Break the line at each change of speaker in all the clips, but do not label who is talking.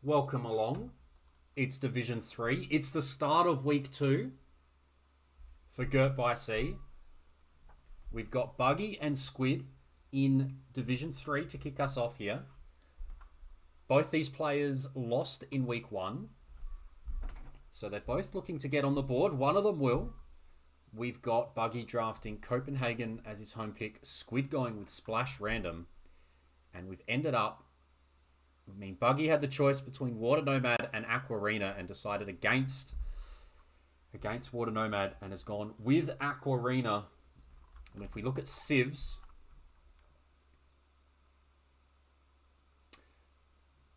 Welcome along. It's Division 3. It's the start of Week 2 for Gert by Sea. We've got Buggy and Squid in Division 3 to kick us off here. Both these players lost in Week 1. So they're both looking to get on the board. One of them will. We've got Buggy drafting Copenhagen as his home pick. Squid going with Splash Random. And we've ended up... Buggy had the choice between Water Nomad and Aquarina and decided against Water Nomad and has gone with Aquarina. And if we look at civs,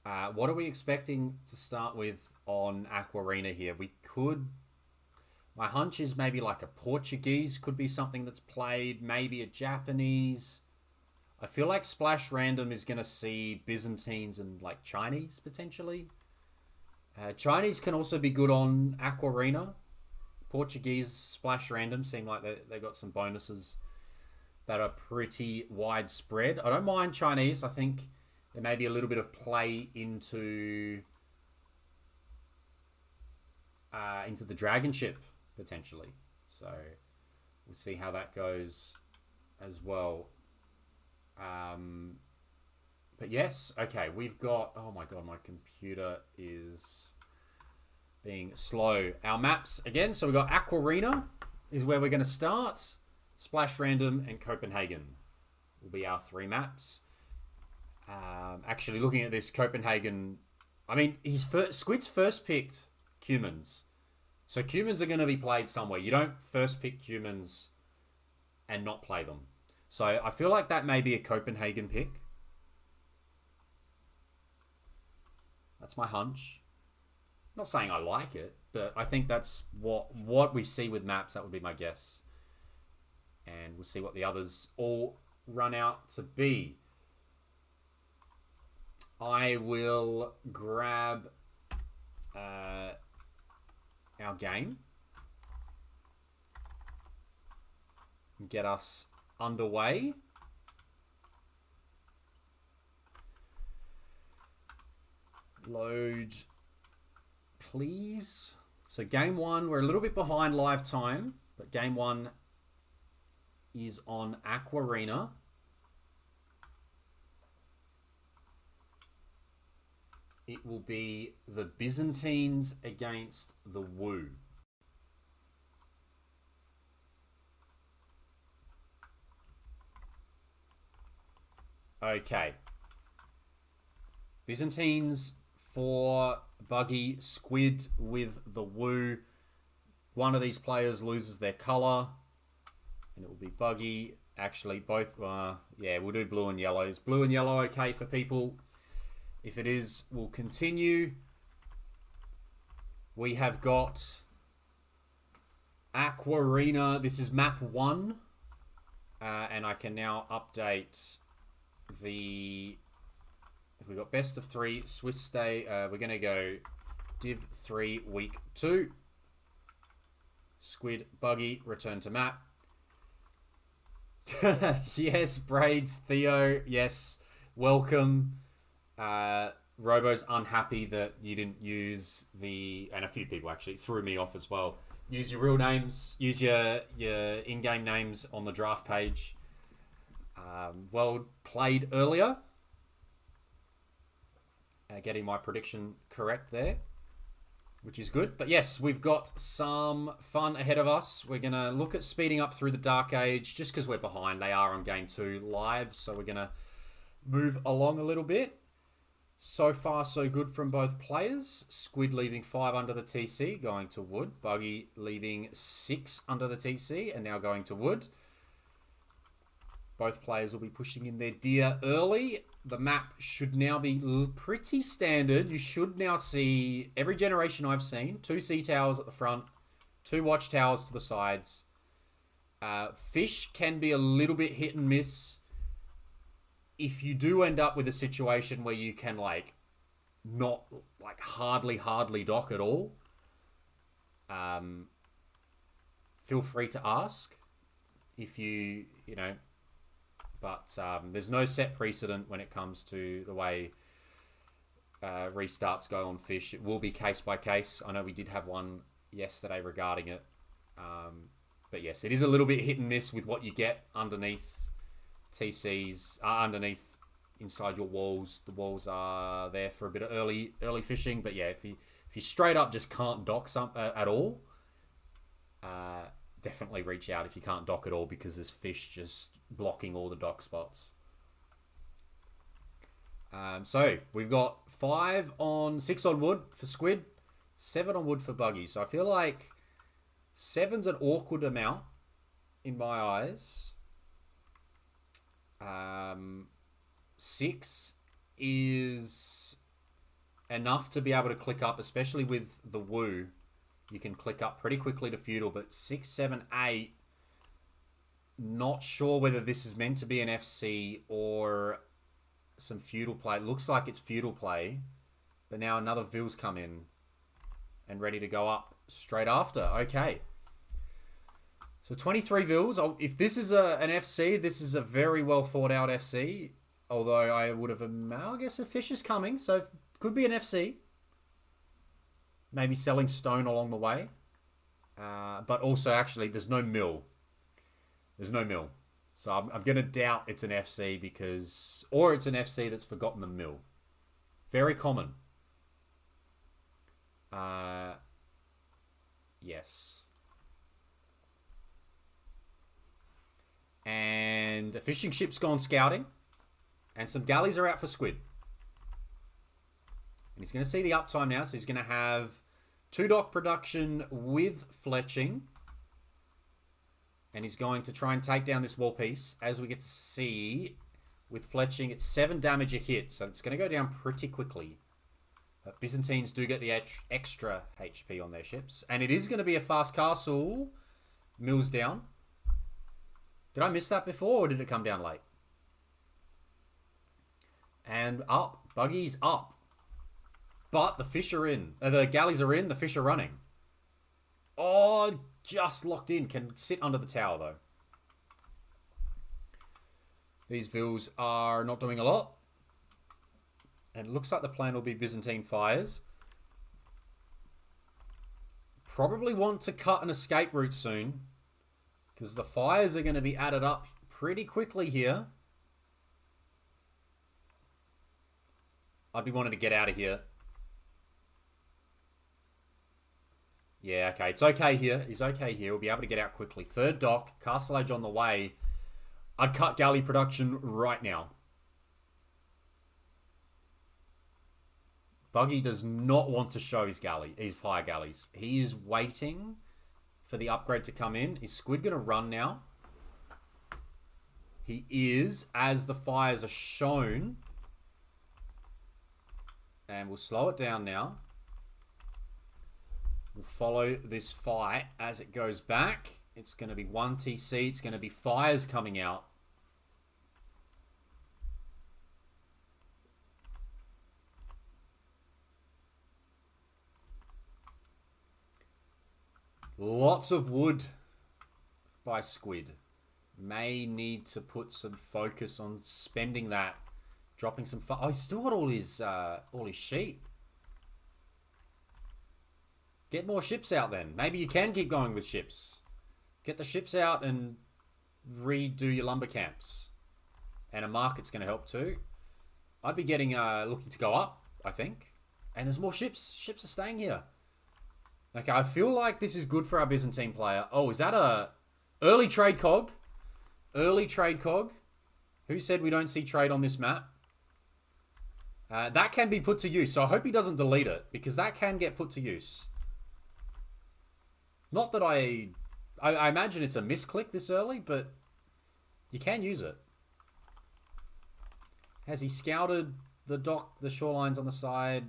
what are we expecting to start with on Aquarina here? My hunch is maybe like a Portuguese could be something that's played, maybe a Japanese. I feel like Splash Random is going to see Byzantines and like Chinese potentially. Chinese can also be good on Aquarina. Portuguese Splash Random seem like they got some bonuses that are pretty widespread. I don't mind Chinese. I think there may be a little bit of play into the dragon ship potentially. So we'll see how that goes as well. But yes, okay, we've got... Oh my god, my computer is being slow. Our maps, again, so we've got Aquarina is where we're going to start. Splash Random and Copenhagen will be our three maps. Actually, looking at this, Copenhagen... Squid's first picked Cumans. So Cumans are going to be played somewhere. You don't first pick Cumans and not play them. So I feel like that may be a Copenhagen pick. That's my hunch. Not saying I like it, but I think that's what we see with maps. That would be my guess. And we'll see what the others all run out to be. I will grab our game and get us underway. Load, please. So game one, we're a little bit behind live time, but game one is on Aquarina. It will be the Byzantines against the Wu. Okay. Byzantines for Buggy, Squid with the Wu. One of these players loses their color, and it will be Buggy. Actually, both... we'll do blue and yellow. Is blue and yellow okay for people? If it is, we'll continue. We have got Aquarina. This is map 1. And I can now update... we got best of 3 Swiss day. We're gonna go Div3 Week 2. Squid, Buggy, return to map. Yes, Braids, Theo, yes, welcome. Robo's unhappy that you didn't use and a few people actually threw me off as well. Use your real names, use your in-game names on the draft page. Well played earlier. Getting my prediction correct there, which is good. But yes, we've got some fun ahead of us. We're going to look at speeding up through the Dark Age just because we're behind. They are on Game 2 live, so we're going to move along a little bit. So far, so good from both players. Squid leaving 5 under the TC, going to Wood. Buggy leaving 6 under the TC and now going to Wood. Both players will be pushing in their deer early. The map should now be pretty standard. You should now see, every generation I've seen, 2 sea towers at the front, 2 watchtowers to the sides. Fish can be a little bit hit and miss. If you do end up with a situation where you can not hardly dock at all, feel free to ask if you know. But there's no set precedent when it comes to the way restarts go on fish. It will be case by case. I know we did have one yesterday regarding it. But yes, it is a little bit hit and miss with what you get underneath TCs, underneath inside your walls. The walls are there for a bit of early fishing. But yeah, if you straight up just can't dock at all, definitely reach out if you can't dock at all, because there's fish just blocking all the dock spots. So we've got 6 on wood for squid, 7 on wood for buggy. So I feel like 7's an awkward amount in my eyes. 6 is enough to be able to click up, especially with the woo. You can click up pretty quickly to feudal, but 6, 7, 8, not sure whether this is meant to be an FC or some feudal play. It looks like it's feudal play, but now another Ville's come in and ready to go up straight after. Okay. So 23 Vils. If this is an FC, this is a very well thought out FC. Although I would have, I guess a fish is coming, so it could be an FC. Maybe selling stone along the way. But also, actually, there's no mill. There's no mill. So I'm going to doubt it's an FC because... Or it's an FC that's forgotten the mill. Very common. Yes. And a fishing ship's gone scouting. And some galleys are out for squid. And he's going to see the uptime now. So he's going to have 2 dock production with fletching. And he's going to try and take down this wall piece. As we get to see, with fletching, it's 7 damage a hit. So it's going to go down pretty quickly. But Byzantines do get the extra HP on their ships. And it is going to be a fast castle. Mill's down. Did I miss that before, or did it come down late? And up. Buggy's up. But the fish are in. The galleys are in. The fish are running. Oh, just locked in. Can sit under the tower, though. These Vils are not doing a lot. And it looks like the plan will be Byzantine fires. Probably want to cut an escape route soon, because the fires are going to be added up pretty quickly here. I'd be wanting to get out of here. Yeah, okay. It's okay here. He's okay here. We'll be able to get out quickly. 3rd dock. Castle Age on the way. I'd cut galley production right now. Buggy does not want to show his fire galleys. He is waiting for the upgrade to come in. Is Squid going to run now? He is, as the fires are shown. And we'll slow it down now. We'll follow this fight as it goes back. It's going to be 1 TC. It's going to be fires coming out. Lots of wood by Squid. May need to put some focus on spending that. Dropping some... Oh, he's still got all his sheep. Get more ships out then. Maybe you can keep going with ships. Get the ships out and redo your lumber camps. And a market's going to help too. I'd be getting looking to go up, I think. And there's more ships. Ships are staying here. Okay, I feel like this is good for our Byzantine player. Oh, is that a early trade cog? Early trade cog. Who said we don't see trade on this map? That can be put to use. So I hope he doesn't delete it, because that can get put to use. Not that I imagine it's a misclick this early, but you can use it. Has he scouted the dock, the shorelines on the side?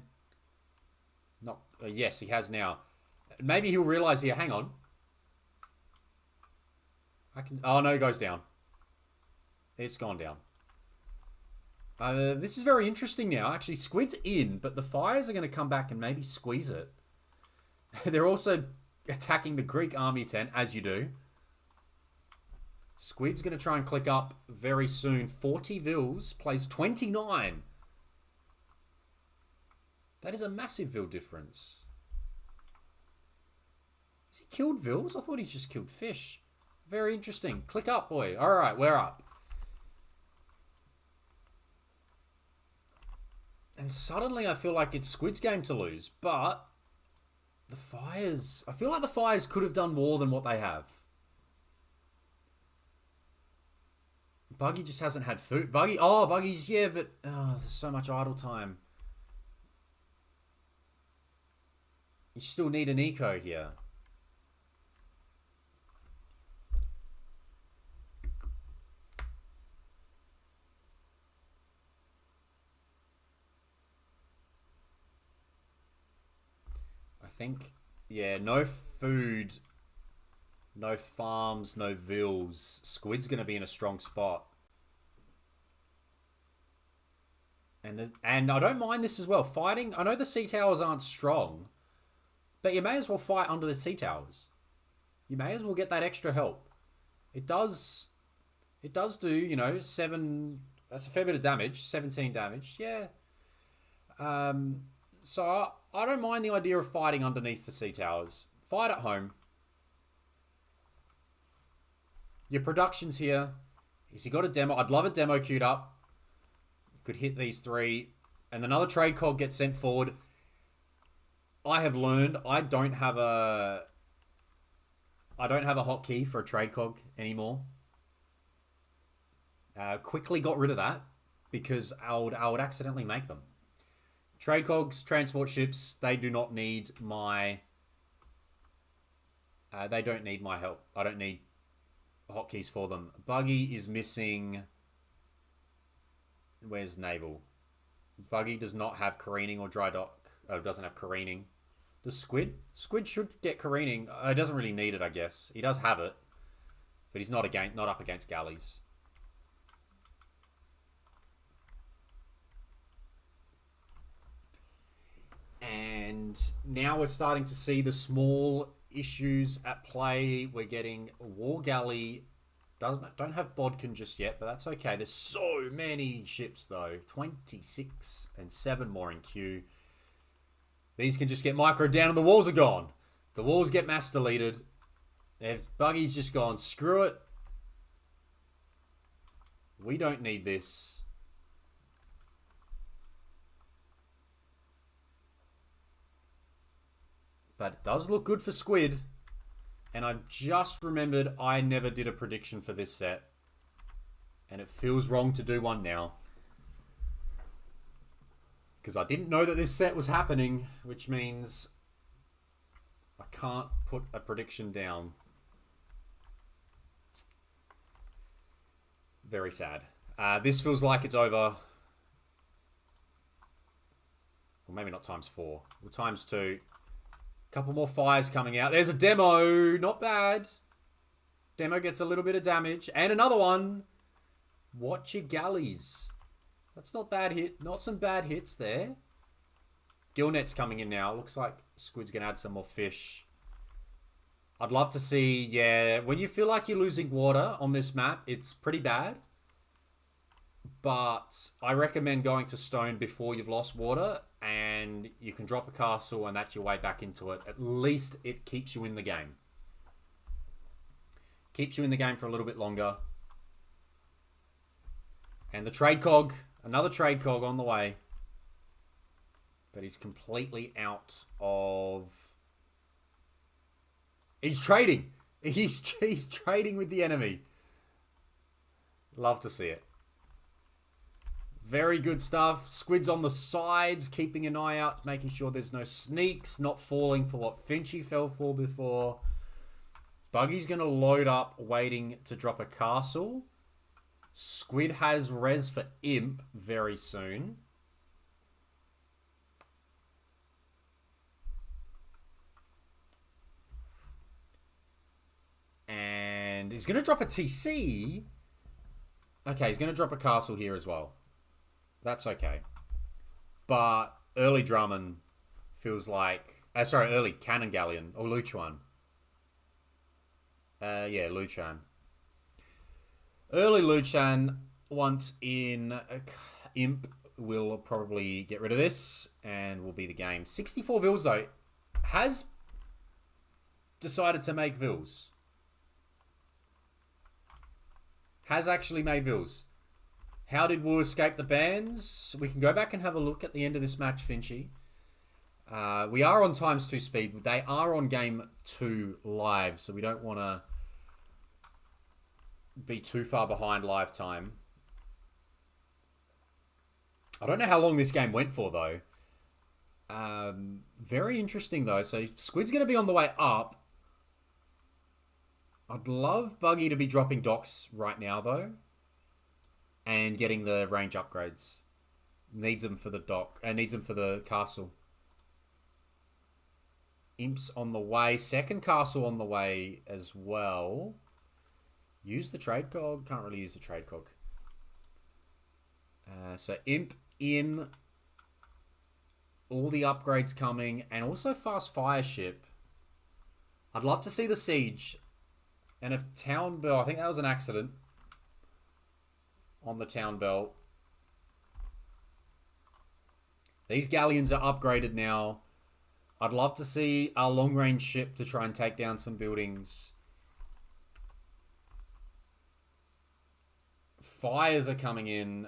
Not. Yes, he has now. Maybe he'll realize here. Hang on. Oh no, it goes down. It's gone down. This is very interesting now. Actually, Squid's in, but the fires are going to come back and maybe squeeze it. They're also attacking the Greek army tent, as you do. Squid's going to try and click up very soon. 40 Vils, plays 29. That is a massive Vil difference. Has he killed Vils? I thought he's just killed fish. Very interesting. Click up, boy. Alright, we're up. And suddenly I feel like it's Squid's game to lose. But the Fires... I feel like the Fires could have done more than what they have. Buggy just hasn't had food. Buggy's... Yeah, but... Oh, there's so much idle time. You still need an eco here. I think, yeah, no food, no farms, no Vils. Squid's going to be in a strong spot. And I don't mind this as well. Fighting, I know the sea towers aren't strong, but you may as well fight under the sea towers. You may as well get that extra help. It does do, you know, 7, that's a fair bit of damage, 17 damage, yeah. So I don't mind the idea of fighting underneath the sea towers. Fight at home. Your production's here. Has he got a demo? I'd love a demo queued up. You could hit these 3. And another trade cog gets sent forward. I have learned I don't have a hotkey for a trade cog anymore. Quickly got rid of that because I would accidentally make them. Trade cogs, transport ships, they do not need my... they don't need my help. I don't need hotkeys for them. Buggy is missing... Where's Naval? Buggy does not have careening or dry dock. Doesn't have careening. Does Squid? Squid should get careening. He doesn't really need it, I guess. He does have it. But he's not up against galleys. And now we're starting to see the small issues at play. We're getting War Galley. Don't have Bodkin just yet, but that's okay. There's so many ships, though. 26 and 7 more in queue. These can just get micro down and the walls are gone. The walls get mass deleted. Buggy's just gone, screw it. We don't need this. But it does look good for Squid. And I just remembered I never did a prediction for this set. And it feels wrong to do one now. Because I didn't know that this set was happening, which means I can't put a prediction down. Very sad. This feels like it's over. Well, maybe not times 4. Well, times 2. Couple more fires coming out. There's a demo. Not bad. Demo gets a little bit of damage. And another one. Watch your galleys. That's not bad hit. Not some bad hits there. Gillnet's coming in now. Looks like Squid's going to add some more fish. I'd love to see, yeah, when you feel like you're losing water on this map, it's pretty bad. But I recommend going to stone before you've lost water, and you can drop a castle and that's your way back into it. At least it keeps you in the game. Keeps you in the game for a little bit longer. And the trade cog, another trade cog on the way. But he's completely out of... He's trading. He's trading with the enemy. Love to see it. Very good stuff. Squid's on the sides, keeping an eye out, making sure there's no sneaks, not falling for what Finchy fell for before. Buggy's going to load up, waiting to drop a castle. Squid has res for Imp very soon. And he's going to drop a TC. Okay, he's going to drop a castle here as well. That's okay. But early Drummond feels like... sorry, early Cannon Galleon. Or Luchuan. Yeah, Luchan. Early Luchan, once in Imp, will probably get rid of this and will be the game. 64 Vils, though, has decided to make Vils. Has actually made Vils. How did Wu escape the bans? We can go back and have a look at the end of this match, Finchy. We are on ×2 speed. They are on game 2 live, so we don't want to be too far behind live time. I don't know how long this game went for, though. Very interesting, though. So Squid's going to be on the way up. I'd love Buggy to be dropping docks right now, though. And getting the range upgrades. Needs them for the dock. Needs them for the castle. Imp's on the way. Second castle on the way as well. Use the trade cog. Can't really use the trade cog. So Imp in. All the upgrades coming. And also fast fire ship. I'd love to see the siege. And if town bell. I think that was an accident. On the town bell. These galleons are upgraded now. I'd love to see our long-range ship to try and take down some buildings. Fires are coming in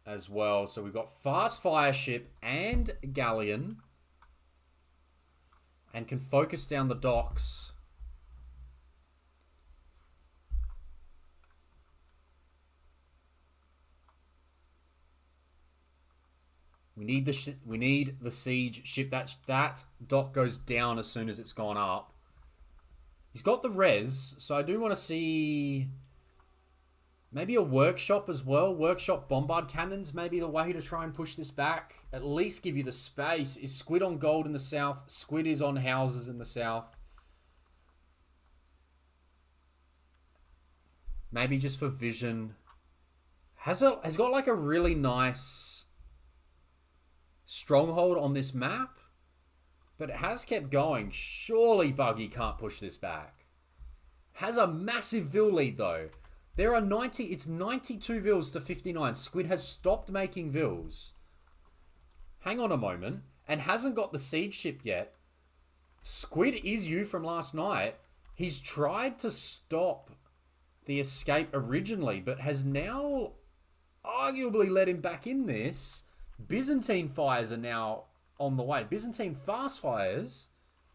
as well. So we've got fast fire ship and galleon. And can focus down the docks. We need the siege ship. That dock goes down as soon as it's gone up. He's got the res, so I do want to see maybe a workshop as well. Workshop bombard cannons, maybe the way to try and push this back. At least give you the space. Is Squid on gold in the south? Squid is on houses in the south. Maybe just for vision. Has got like a really nice stronghold on this map, but it has kept going. Surely Buggy can't push this back. Has a massive Vil lead though. There are 90, it's 92 Vils to 59. Squid has stopped making Vils. Hang on a moment. And hasn't got the siege ship yet. Squid is you from last night. He's tried to stop the escape originally, but has now arguably let him back in this. Byzantine fires are now on the way. Byzantine fast fires.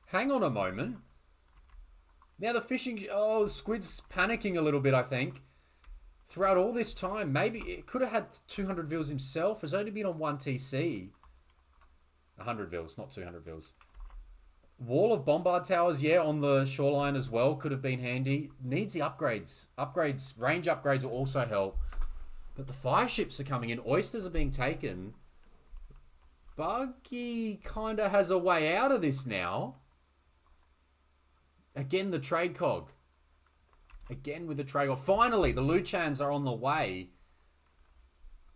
Hang on a moment. Now the fishing... Oh, Squid's panicking a little bit, I think. Throughout all this time. Maybe it could have had 200 Vils himself. Has only been on 1 TC. 100 Vils, not 200 Vils. Wall of bombard towers, yeah, on the shoreline as well. Could have been handy. Needs the upgrades. Range upgrades will also help. But the fire ships are coming in. Oysters are being taken. Buggy kind of has a way out of this now. Again, the trade cog. Again with the trade cog. Finally, the Luchans are on the way.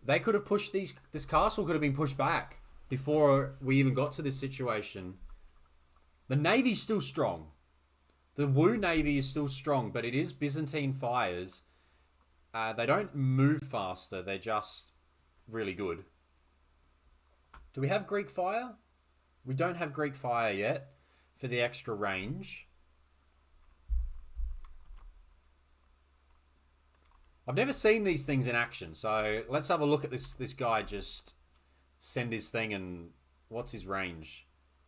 They could have pushed these... This castle could have been pushed back before we even got to this situation. The Navy's still strong. The Wu Navy is still strong, but it is Byzantine fires. They don't move faster. They're just really good. Do we have Greek fire? We don't have Greek fire yet for the extra range. I've never seen these things in action, so let's have a look at this guy just send his thing and what's his range?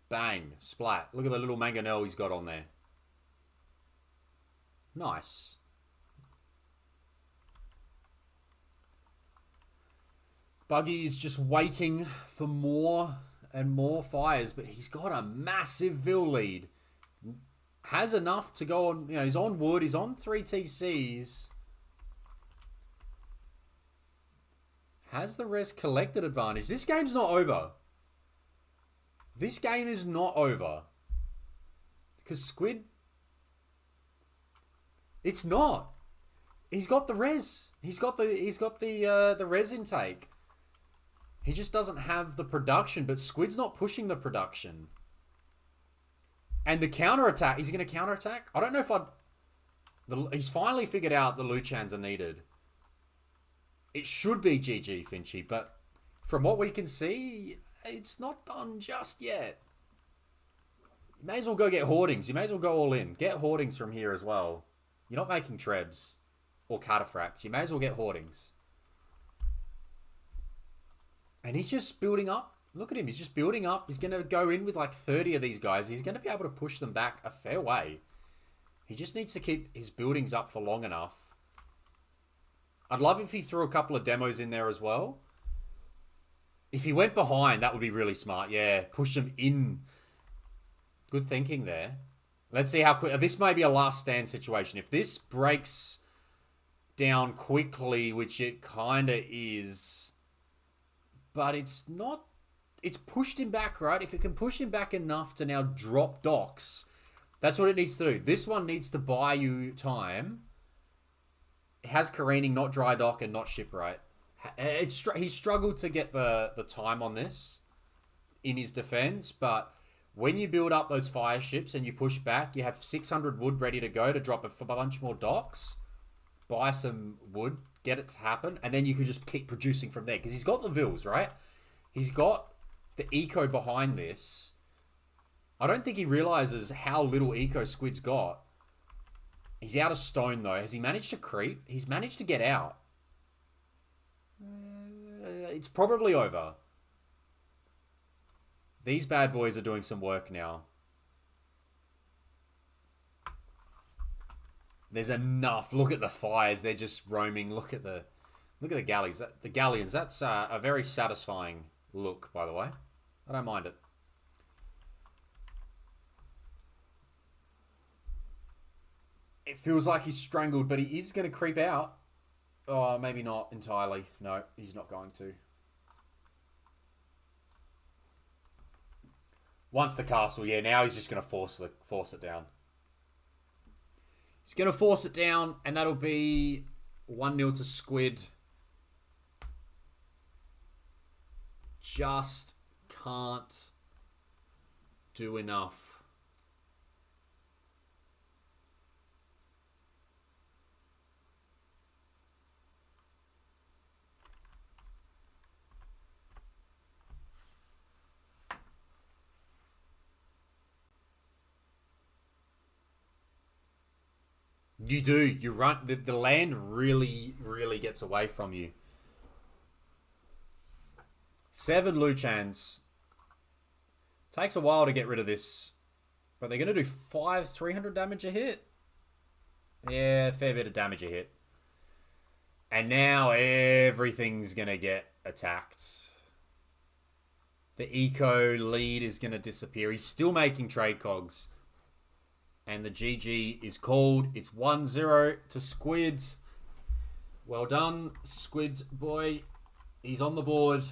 Bang, splat. Look at the little mangonel he's got on there. Nice. Buggy is just waiting for more and more fires, but he's got a massive Vil lead. Has enough to go on, you know, he's on wood, he's on 3 TCs. Has the res collected advantage? This game's not over. This game is not over. Because Squid... It's not. He's got the res. He's got the res intake. He just doesn't have the production, but Squid's not pushing the production. And the counterattack, is he going to counterattack? I don't know if he's finally figured out the Luchans are needed. It should be GG, Finchy, but From what we can see, it's not done just yet. You may as well go get hoardings. You may as well go all in. Get hoardings from here as well. You're not making trebs or cataphracts. You may as well get hoardings. And he's just building up. Look at him. He's just building up. He's going to go in with like 30 of these guys. He's going to be able to push them back a fair way. He just needs to keep his buildings up for long enough. I'd love if he threw a couple of demos in there as well. If he went behind, that would be really smart. Yeah, push them in. Good thinking there. Let's see how quick. This may be a last stand situation. If this breaks down quickly, which it kind of is, but it's not. It's pushed him back, right? If it can push him back enough to now drop docks, that's what it needs to do. This one needs to buy you time. It has careening, not dry dock, and not shipwright. He struggled to get the time on this in his defense, but when you build up those fire ships and you push back, you have 600 wood ready to go to drop a bunch more docks, buy some wood, get it to happen, and then you can just keep producing from there. Because he's got the vills, right? He's got the eco behind this. I don't think he realizes how little eco Squid's got. He's out of stone, though. Has he managed to creep? He's managed to get out. It's probably over. These bad boys are doing some work now. There's enough. Look at the fires. They're just roaming. Look at the galleys. The galleons. That's a very satisfying look, by the way. I don't mind it. It feels like he's strangled, but he is going to creep out. Oh, maybe not entirely. No, he's not going to. Once the castle, yeah, now he's just going to force it down. He's going to force it down, and that'll be 1-0 to Squid. Just can't do enough. You do. You run. The land really, really gets away from you. 7 Luchans. Takes a while to get rid of this. But they're going to do 300 damage a hit. Yeah, fair bit of damage a hit. And now everything's going to get attacked. The eco lead is going to disappear. He's still making trade cogs. And the GG is called. It's 1-0 to Squid. Well done, Squid boy. He's on the board.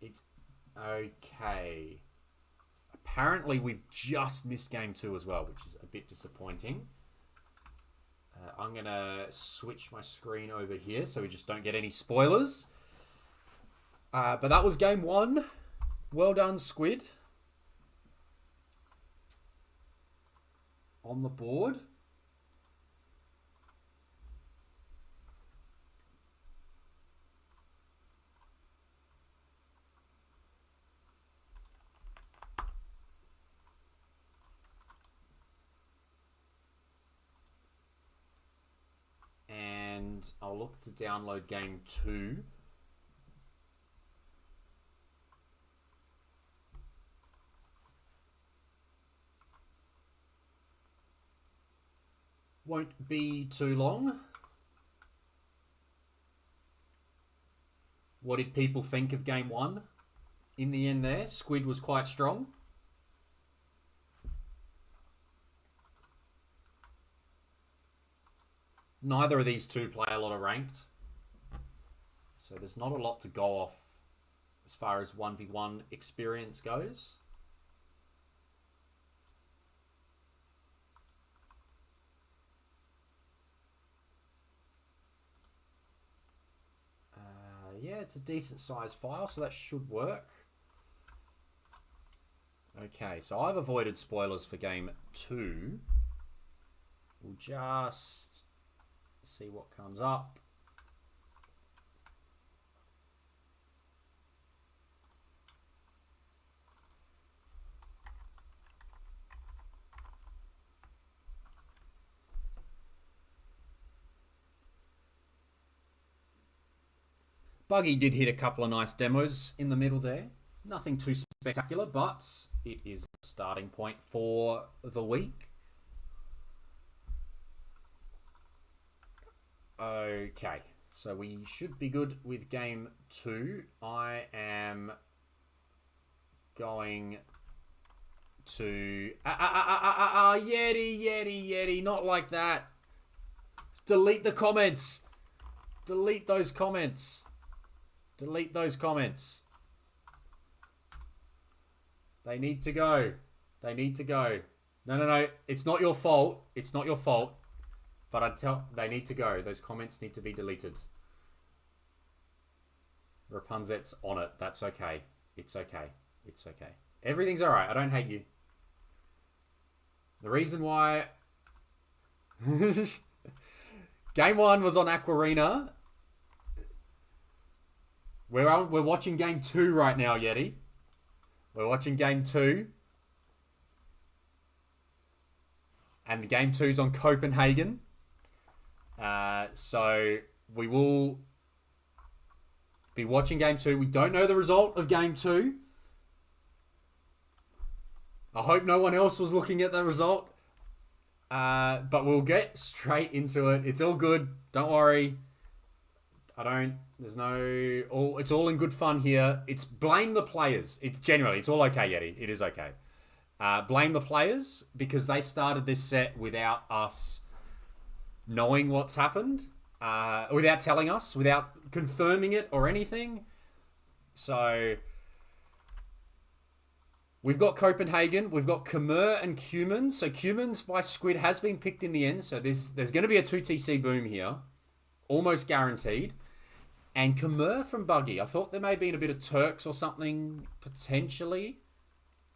It's okay. Apparently, we've just missed game 2 as well, which is a bit disappointing. I'm going to switch my screen over here so we just don't get any spoilers. But that was game 1. Well done, Squid. On the board. And I'll look to download game 2. Won't be too long. What did people think of game 1? In the end there, Squid was quite strong. Neither of these two play a lot of ranked. So there's not a lot to go off as far as 1v1 experience goes. Yeah, it's a decent sized file, so that should work. Okay, so I've avoided spoilers for game 2. We'll just see what comes up. Buggy did hit a couple of nice demos in the middle there. Nothing too spectacular, but it is a starting point for the week. Okay, so we should be good with game 2. I am going to... Yeti, not like that. Delete the comments. Delete those comments. Delete those comments. They need to go. They need to go. No. It's not your fault. It's not your fault. But they need to go. Those comments need to be deleted. Rapunzet's on it. That's okay. It's okay. It's okay. Everything's alright. I don't hate you. The reason why... Game 1 was on Aquarina. We're watching game 2 right now, Yeti. We're watching game 2. And game 2's on Copenhagen. So we will be watching game 2. We don't know the result of game 2. I hope no one else was looking at the result. But we'll get straight into it. It's all good. Don't worry. It's all in good fun here. It's blame the players. It's all okay, Yeti. It is okay. Blame the players because they started this set without us knowing what's happened, without telling us, without confirming it or anything. So we've got Copenhagen, we've got Khmer and Cumans. So Cumans by Squid has been picked in the end. So there's going to be a 2TC boom here, almost guaranteed. And Khmer from Buggy. I thought there may have been a bit of Turks or something potentially.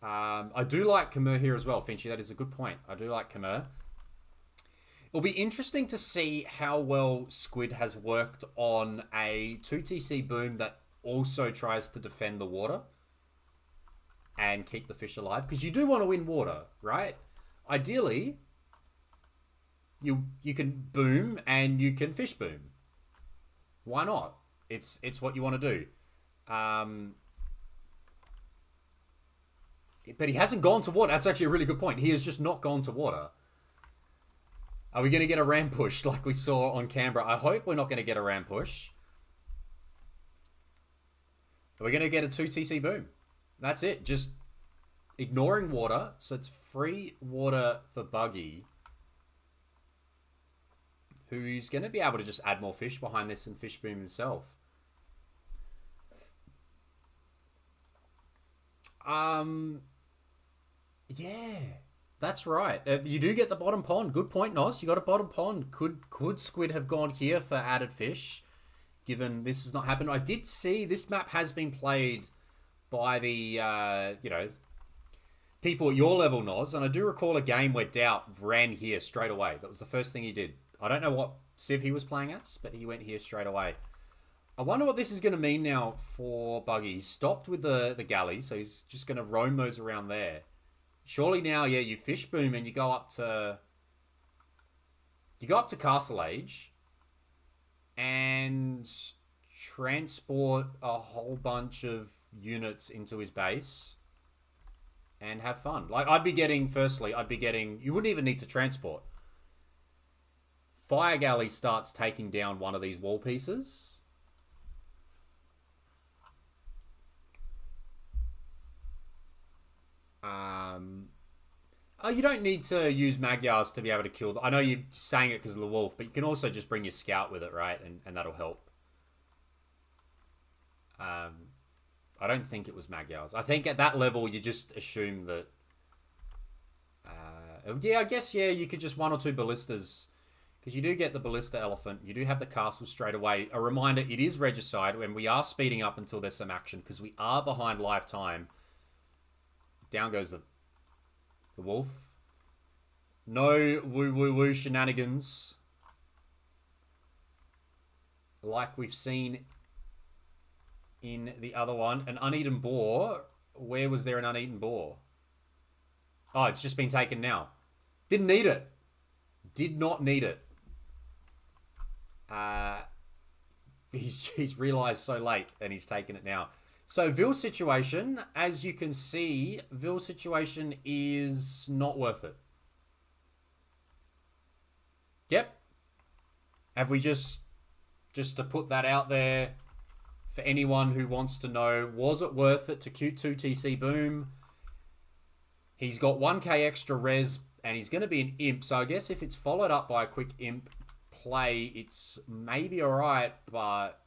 I do like Khmer here as well, Finchy. That is a good point. I do like Khmer. It'll be interesting to see how well Squid has worked on a 2TC boom that also tries to defend the water and keep the fish alive. Because you do want to win water, right? Ideally, you can boom and you can fish boom. Why not? It's what you want to do. But he hasn't gone to water. That's actually a really good point. He has just not gone to water. Are we going to get a ram push like we saw on Canberra? I hope we're not going to get a ram push. We're going to get a 2TC boom. That's it. Just ignoring water. So it's free water for Buggy, who's going to be able to just add more fish behind this and fish boom himself. Yeah, that's right. You do get the bottom pond. Good point, Nos. You got a bottom pond. Could Squid have gone here for added fish, given this has not happened? I did see this map has been played by the, people at your level, Nos, and I do recall a game where Doubt ran here straight away. That was the first thing he did. I don't know what Civ he was playing as, but he went here straight away. I wonder what this is going to mean now for Buggy. He's stopped with the galley, so he's just going to roam those around there. Surely now, yeah, you fish boom and you go up to Castle Age and transport a whole bunch of units into his base and have fun. Like, you wouldn't even need to transport. Fire Galley starts taking down one of these wall pieces. You don't need to use Magyars to be able to kill them. I know you're saying it because of the wolf, but you can also just bring your scout with it, right? And that'll help. I don't think it was Magyars. I think at that level, you just assume that... yeah, I guess, yeah, you could just 1 or 2 ballistas. Because you do get the ballista elephant. You do have the castle straight away. A reminder, it is regicide, and we are speeding up until there's some action, because we are behind live time. Down goes the wolf. No woo-woo-woo shenanigans. like we've seen in the other one. An uneaten boar. Where was there an uneaten boar? Oh, it's just been taken now. Didn't need it. Did not need it. He's realised so late and he's taken it now. So Ville's situation, as you can see, Ville's situation is not worth it. Yep. Have we just to put that out there for anyone who wants to know, was it worth it to Q2 TC Boom? He's got 1k extra res and he's going to be an imp. So I guess if it's followed up by a quick imp play, it's maybe alright, but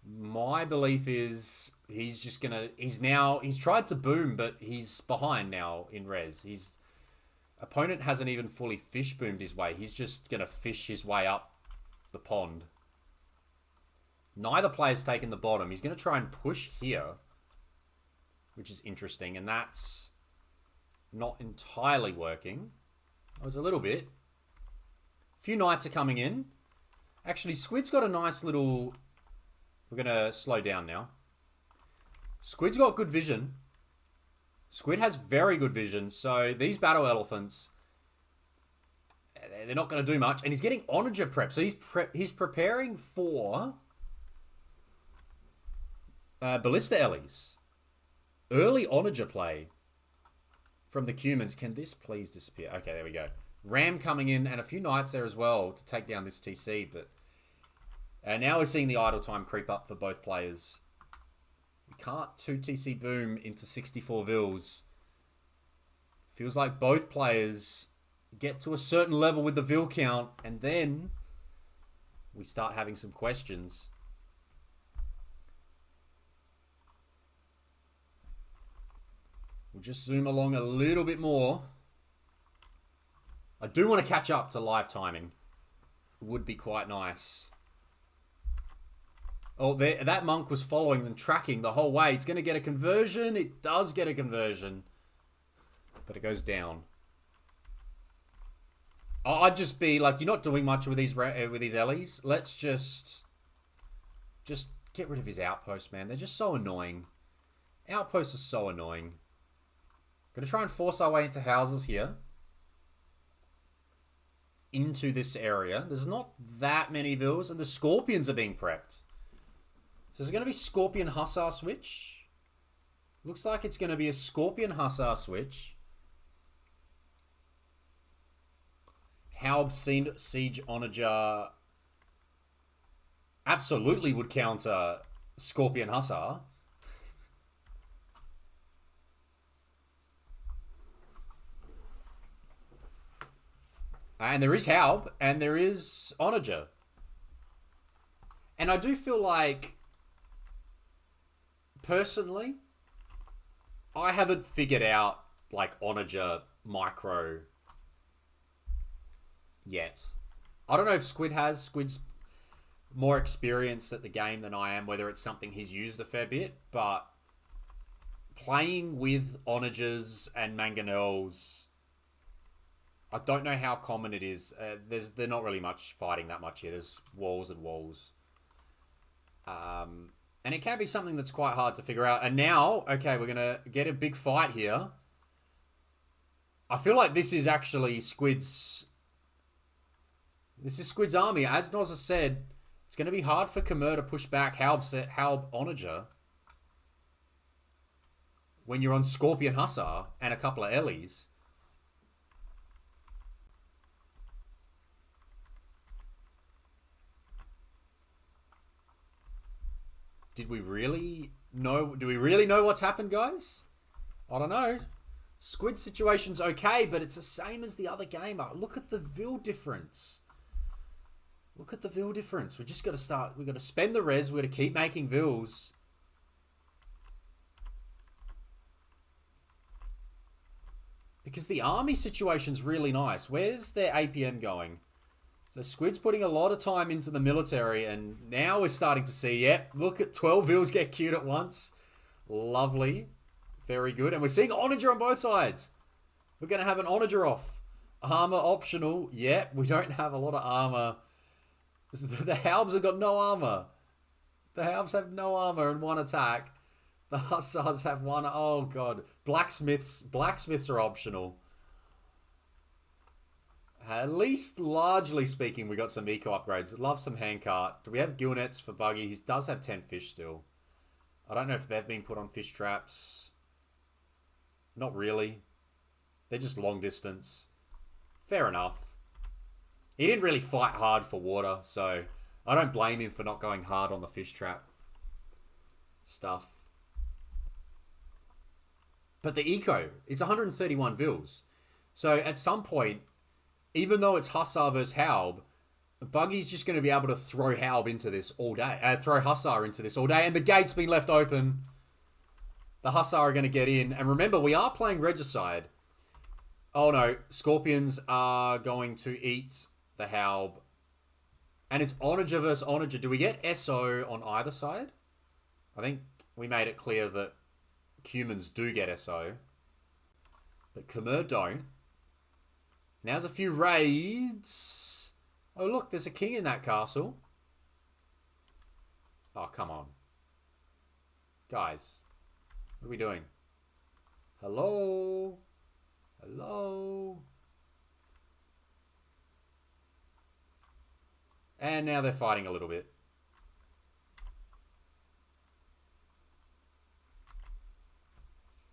my belief is he's just going to... He's tried to boom, but he's behind now in res. His opponent hasn't even fully fish boomed his way. He's just going to fish his way up the pond. Neither player's taken the bottom. He's going to try and push here, which is interesting, and that's not entirely working. It was a little bit. A few knights are coming in. Actually, Squid's got a nice little... We're going to slow down now. Squid's got good vision. Squid has very good vision, so these battle elephants, they're not going to do much. And he's getting onager prep, so he's preparing for Ballista Ellies. Early onager play from the Cumans. Can this please disappear? Okay, there we go. Ram coming in and a few knights there as well to take down this TC, but now we're seeing the idle time creep up for both players. We can't 2 TC boom into 64 Vills. Feels like both players get to a certain level with the Vill count, and then we start having some questions. We'll just zoom along a little bit more. I do want to catch up to live timing. Would be quite nice. Oh, that monk was following them, tracking the whole way. It's going to get a conversion. It does get a conversion. But it goes down. I'd just be like, you're not doing much with these Ellies. Let's just get rid of his outpost, man. They're just so annoying. Outposts are so annoying. Going to try and force our way into houses here. Into this area. There's not that many Vills, and the Scorpions are being prepped. So is it going to be Scorpion Hussar switch? Looks like it's going to be a Scorpion Hussar switch. Haub Siege Onager absolutely would counter Scorpion Hussar. And there is Haub, and there is Onager. And I do feel like, personally, I haven't figured out, like, Onager micro yet. I don't know if Squid has. Squid's more experienced at the game than I am, whether it's something he's used a fair bit, but playing with Onagers and Mangonels, I don't know how common it is. They're not really much fighting that much here. There's walls and walls. And it can be something that's quite hard to figure out. And now, okay, we're going to get a big fight here. I feel like this is actually Squid's... This is Squid's army. As Nozza said, it's going to be hard for Khmer to push back Haub Onager when you're on Scorpion Hussar and a couple of Ellies. Do we really know what's happened, guys? I don't know. Squid's situation's okay, but it's the same as the other game. Look at the Vill difference. Look at the Vill difference. We just got to start. We've got to spend the res. We've got to keep making Vills. Because the army situation's really nice. Where's their APM going? So Squid's putting a lot of time into the military, and now we're starting to see, yep, look at 12 Vills get queued at once. Lovely. Very good. And we're seeing Onager on both sides. We're going to have an Onager off. Armor optional. Yep, we don't have a lot of armor. 12 Vills get queued at once. Lovely. Very good. And we're seeing Onager on both sides. We're going to have an Onager off. Armor optional. Yep, we don't have a lot of armor. 12 Vills get queued at once. Lovely. Very good. And we're seeing Onager on both sides. We're going to have an Onager off. The Halbs have got no armor. The Halbs have no armor and 1 attack. The Hussars have 1. Oh god. Blacksmiths are optional. At least, largely speaking, we got some eco upgrades. We'd love some handcart. Do we have gill nets for Buggy? He does have 10 fish still. I don't know if they've been put on fish traps. Not really. They're just long distance. Fair enough. He didn't really fight hard for water, so I don't blame him for not going hard on the fish trap stuff. But the eco, it's 131 vils. So at some point, even though it's Hussar versus Halb, Buggy's just going to be able to throw Halb into this all day. Throw Hussar into this all day. And the gate's been left open. The Hussar are going to get in. And remember, we are playing Regicide. Oh no, Scorpions are going to eat the Halb. And it's Onager versus Onager. Do we get SO on either side? I think we made it clear that humans do get SO. But Khmer don't. Now's a few raids. Oh look, there's a king in that castle. Oh, come on. Guys, what are we doing? Hello? Hello? And now they're fighting a little bit.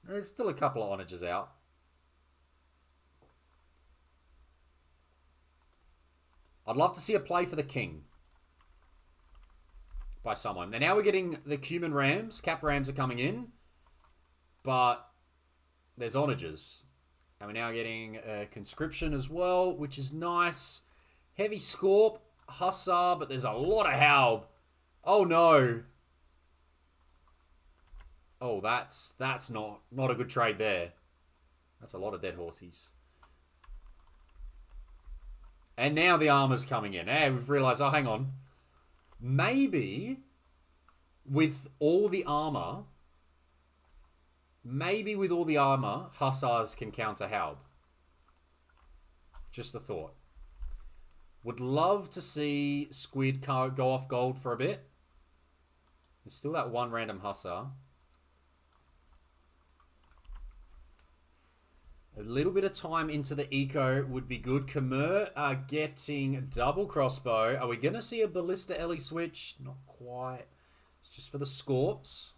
There's still a couple of onagers out. I'd love to see a play for the king by someone. And now we're getting the Cuman Rams. Cap Rams are coming in. But there's onagers. And we're now getting a conscription as well, which is nice. Heavy Scorp, Hussar, but there's a lot of Halb. Oh no. Oh, that's not a good trade there. That's a lot of dead horses. And now the armor's coming in. Hey, we've realised, oh, hang on. Maybe with all the armor, Hussars can counter Halb. Just a thought. Would love to see Squid go off gold for a bit. There's still that one random Hussar. A little bit of time into the eco would be good. Khmer are getting double crossbow. Are we going to see a Ballista Ellie switch? Not quite. It's just for the Scorps.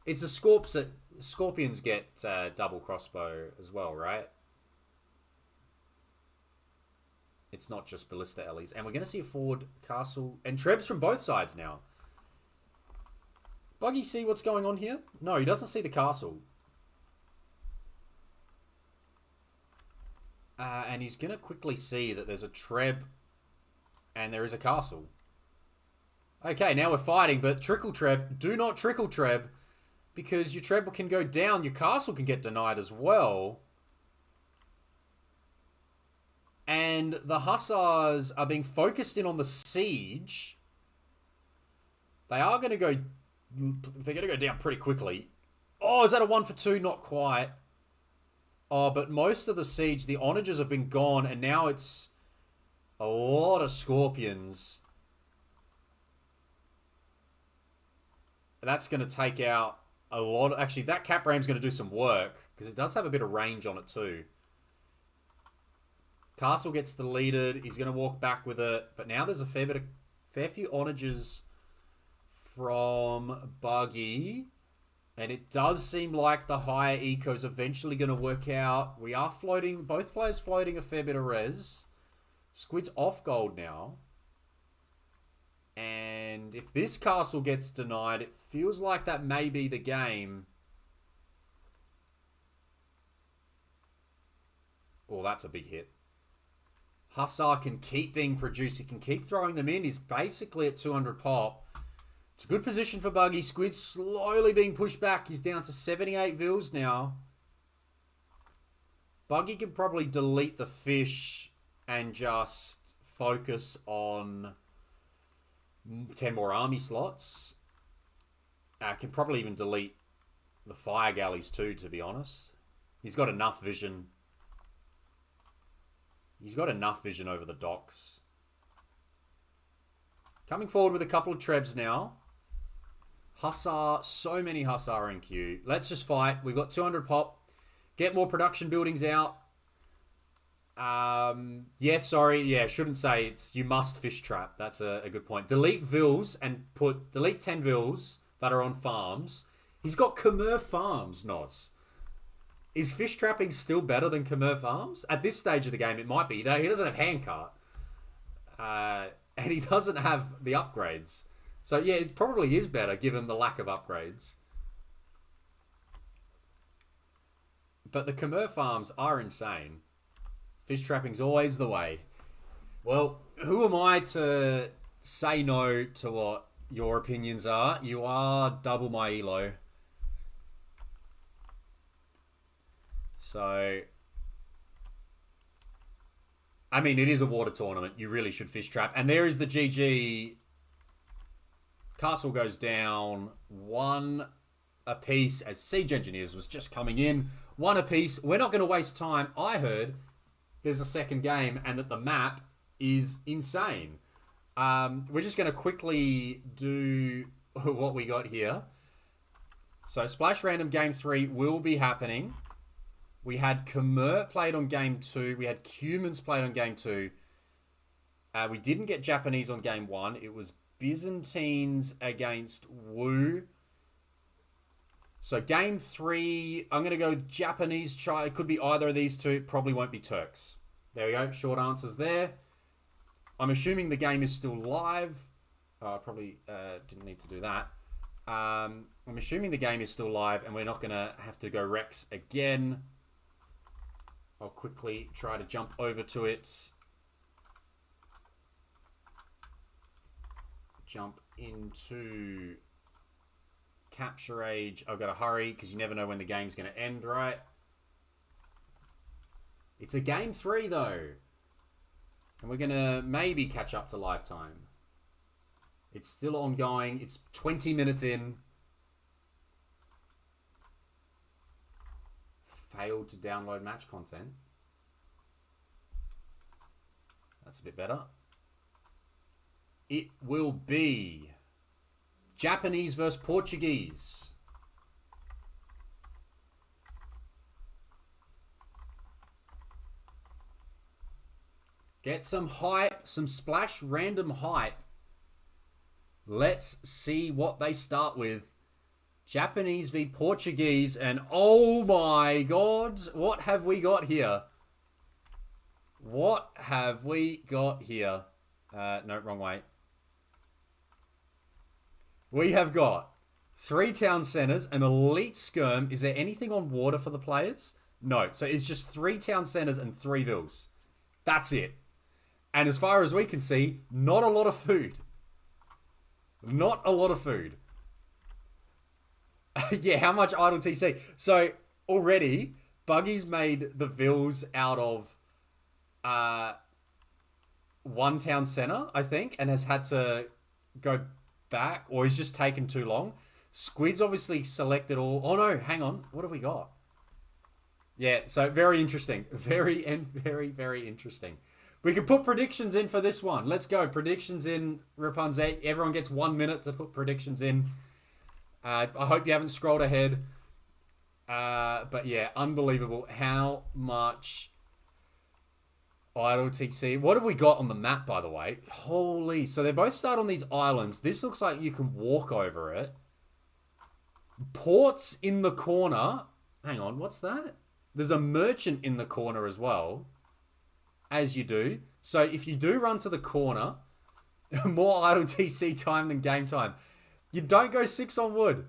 It's the Scorps that... Scorpions get double crossbow as well, right? It's not just Ballista Ellies. And we're going to see a forward castle. And Trebs from both sides now. Buggy see what's going on here? No, he doesn't see the castle. And he's going to quickly see that there's a Treb and there is a castle. Okay, now we're fighting, but trickle Treb. Do not trickle Treb because your Treb can go down. Your castle can get denied as well. And the Hussars are being focused in on the siege. They are going to go... They're going to go down pretty quickly. Oh, is that a 1 for 2? Not quite. Oh, but most of the siege, the onagers have been gone, and now it's a lot of Scorpions. That's going to take out a lot. Actually, that Cap Ram's going to do some work, because it does have a bit of range on it too. Castle gets deleted. He's going to walk back with it. But now there's a fair few onagers from Buggy. And it does seem like the higher eco's eventually going to work out. We are floating, both players floating a fair bit of res. Squid's off gold now. And if this castle gets denied, it feels like that may be the game. Oh, that's a big hit. Hussar can keep being produced. He can keep throwing them in. He's basically at 200 pop. It's a good position for Buggy. Squid's slowly being pushed back. He's down to 78 vils now. Buggy can probably delete the fish and just focus on 10 more army slots. Can probably even delete the fire galleys too, to be honest. He's got enough vision. He's got enough vision over the docks. Coming forward with a couple of trebs now. Hussar, so many Hussar in queue. Let's just fight. We've got 200 pop. Get more production buildings out. Yeah, sorry. Yeah, shouldn't say it's you must fish trap. That's a good point. Delete vills and delete 10 vills that are on farms. He's got Khmer farms, Nos. Is fish trapping still better than Khmer farms? At this stage of the game, it might be. He doesn't have handcart. And he doesn't have the upgrades. So yeah, it probably is better given the lack of upgrades. But the Khmer farms are insane. Fish trapping's always the way. Well, who am I to say no to what your opinions are? You are double my elo. So, I mean, it is a water tournament. You really should fish trap. And there is the GG. Castle goes down. 1 apiece as Siege Engineers was just coming in. 1 apiece. We're not going to waste time. I heard there's a second game and that the map is insane. We're just going to quickly do what we got here. So Splash Random Game 3 will be happening. We had Khmer played on Game 2. We had Cumans played on Game 2. We didn't get Japanese on Game 1. It was Byzantines against Wu. So Game 3, I'm going to go with Japanese. It could be either of these two. It probably won't be Turks. There we go. Short answers there. I'm assuming the game is still live. Probably didn't need to do that. I'm assuming the game is still live and we're not going to have to go Rex again. I'll quickly try to jump over to it. Jump into Capture Age. I've got to hurry because you never know when the game's going to end, right? It's a Game 3 though. And we're going to maybe catch up to lifetime. It's still ongoing. It's 20 minutes in. Failed to download match content. That's a bit better. It will be Japanese versus Portuguese. Get some hype, some Splash Random hype. Let's see what they start with. Japanese v Portuguese, and oh my god, what have we got here? What have we got here? No, wrong way. We have got 3 town centers, an elite skirm. Is there anything on water for the players? No, so it's just 3 town centers and 3 vills. That's it. And as far as we can see, not a lot of food. Not a lot of food. Yeah, how much idle TC? So already, Buggy's made the vills out of 1 town center, I think, and has had to go back, or he's just taken too long. Squid's obviously selected all. Oh no, hang on. What have we got? Yeah, so very interesting. Very interesting. We can put predictions in for this one. Let's go. Predictions in, Rapunzel. Everyone gets 1 minute to put predictions in. I hope you haven't scrolled ahead. But yeah, unbelievable how much idle TC. What have we got on the map, by the way? Holy. So they both start on these islands. This looks like you can walk over it. Ports in the corner. Hang on, what's that? There's a merchant in the corner as well. As you do. So if you do run to the corner, more idle TC time than game time. You don't go 6 on wood.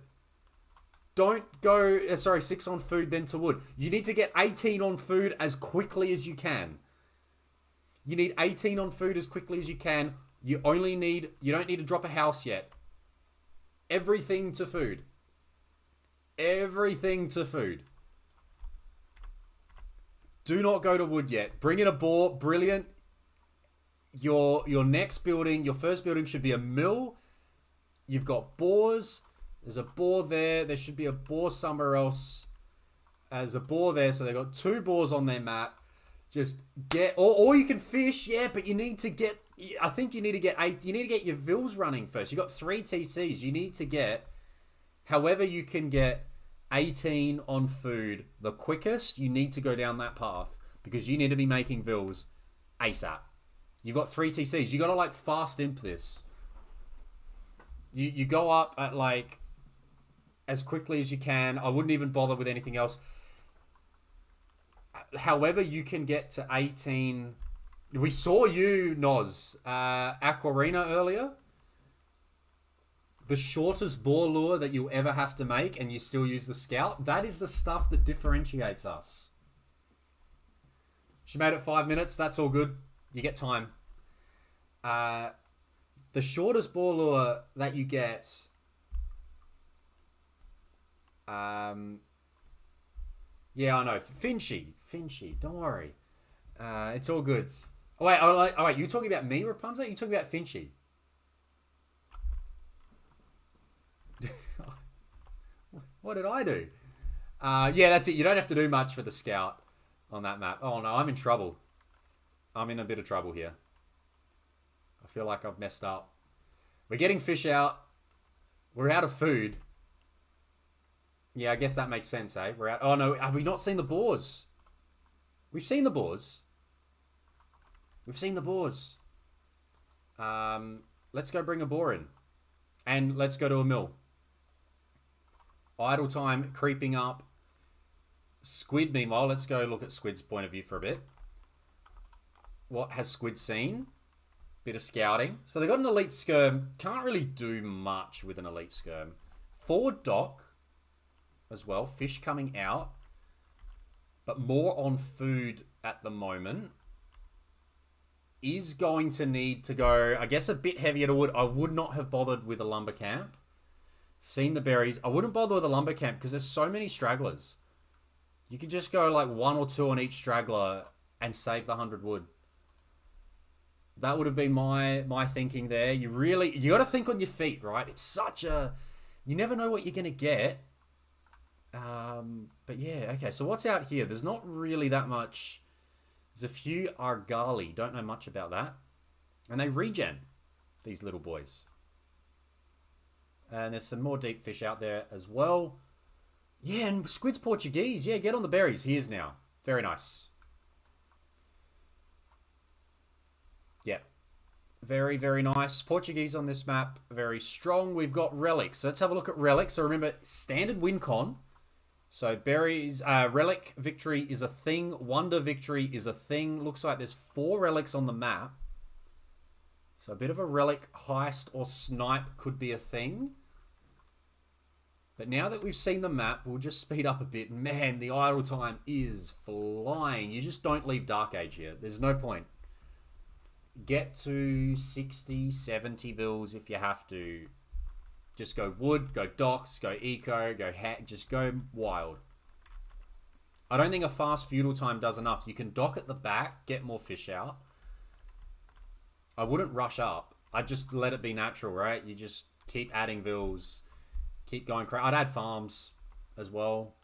Don't go, 6 on food, then to wood. You need to get 18 on food as quickly as you can. You need 18 on food as quickly as you can. You don't need to drop a house yet. Everything to food. Everything to food. Do not go to wood yet. Bring in a boar. Brilliant. Your next building, your first building should be a mill. You've got boars. There's a boar there. There should be a boar somewhere else. There's a boar there. So they've got 2 boars on their map. Just get... Or you can fish. Yeah, but you need to get I think you need to get eight. You need to get your vills running first. You got 3 TCs. You need to get, however you can get 18 on food the quickest. You need to go down that path because you need to be making vills ASAP. You've got 3 TCs. You got to like fast imp this. You go up at like as quickly as you can. I wouldn't even bother with anything else. However you can get to 18. We saw you, Noz, Aquarina earlier. The shortest boar lure that you'll ever have to make, and you still use the scout. That is the stuff that differentiates us. She made it 5 minutes. That's all good. You get time. The shortest boar lure that you get... yeah, I know. Finchy. Don't worry. It's all good. Oh, wait. You talking about me, Rapunzel? You talking about Finchy? What did I do? Yeah, that's it. You don't have to do much for the scout on that map. Oh, no. I'm in trouble. I'm in a bit of trouble here. I feel like I've messed up. We're getting fish out. We're out of food. Yeah, I guess that makes sense, eh? We're out. Oh, no. Have we not seen the boars? We've seen the boars. We've seen the boars. Let's go bring a boar in. And let's go to a mill. Idle time creeping up. Squid, meanwhile. Let's go look at Squid's point of view for a bit. What has Squid seen? Bit of scouting. So they got an elite skirm. Can't really do much with an elite skirm. Forward dock as well. Fish coming out. But more on food at the moment. Is going to need to go, I guess, a bit heavier to wood. I would not have bothered with a lumber camp. Seen the berries. I wouldn't bother with a lumber camp because there's so many stragglers. You could just go like 1 or 2 on each straggler and save the 100 wood. That would have been my thinking there. You got to think on your feet, right? It's such a... You never know what you're going to get. But yeah, okay. So what's out here? There's not really that much... There's a few Argali. Don't know much about that. And they regen, these little boys. And there's some more deep fish out there as well. Yeah, and Squid's Portuguese. Yeah, get on the berries. He is now. Very nice. Yeah. Very, very nice. Portuguese on this map. Very strong. We've got relics. So let's have a look at relics. So remember, standard win con. So berries, relic victory is a thing. Wonder victory is a thing. Looks like there's 4 relics on the map. So a bit of a relic heist or snipe could be a thing. But now that we've seen the map, we'll just speed up a bit. Man, the idle time is flying. You just don't leave Dark Age here. There's no point. Get to 60, 70 vills if you have to. Just go wood, go docks, go eco, go hat, just go wild. I don't think a fast feudal time does enough. You can dock at the back, get more fish out. I wouldn't rush up. I'd just let it be natural, right? You just keep adding vills, keep going. I'd add farms as well.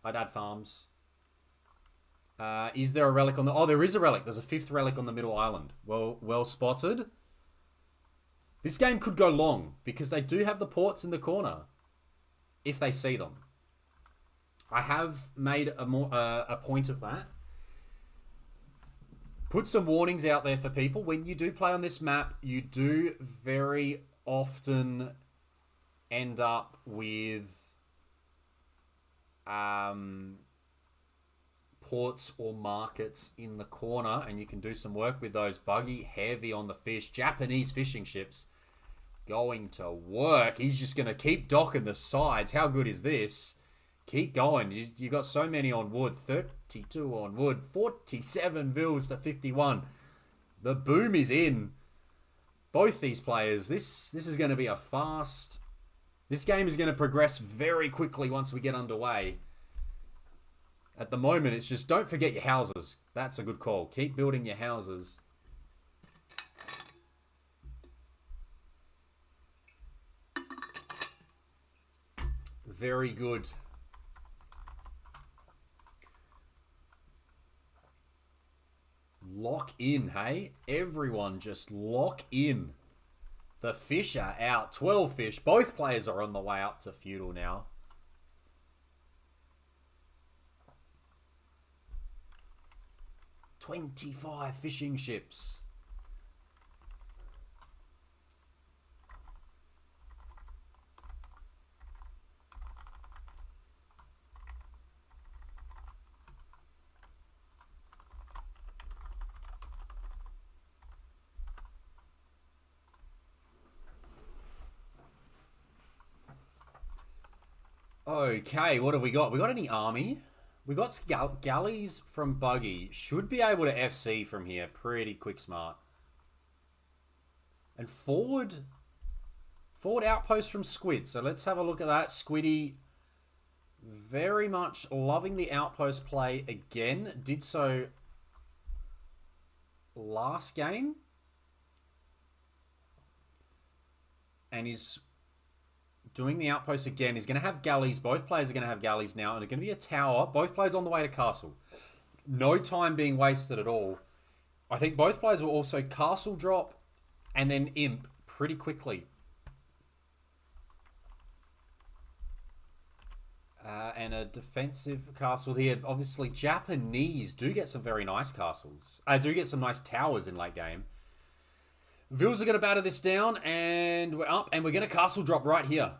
I'd add farms. Is there a relic on the... Oh, there is a relic. There's a 5th relic on the middle island. Well spotted. This game could go long because they do have the ports in the corner if they see them. I have made a point of that. Put some warnings out there for people. When you do play on this map, you do very often end up with ports or markets in the corner, and you can do some work with those. Buggy, heavy on the fish. Japanese fishing ships going to work. He's just going to keep docking the sides. How good is this? Keep going. You got so many on wood. 32 on wood. 47 vills to 51. The boom is in. Both these players. This is going to be a fast... This game is going to progress very quickly once we get underway. At the moment, it's just don't forget your houses. That's a good call. Keep building your houses. Very good. lock in, hey? Everyone just lock in. The fish are out. 12 fish. Both players are on the way up to feudal now. $25 fishing ships. Okay, what have we got? We got any army? We got galleys from Buggy. Should be able to FC from here. Pretty quick smart. And forward outpost from Squid. So let's have a look at that. Squiddy very much loving the outpost play again. Did so last game. And is doing the outpost again. He's going to have galleys. Both players are going to have galleys now. And it's going to be a tower. Both players on the way to castle. No time being wasted at all. I think both players will also castle drop and then imp pretty quickly. And a defensive castle here. Obviously, Japanese do get some very nice castles. Do get some nice towers in late game. Vils are going to batter this down. And we're up. And we're going to castle drop right here.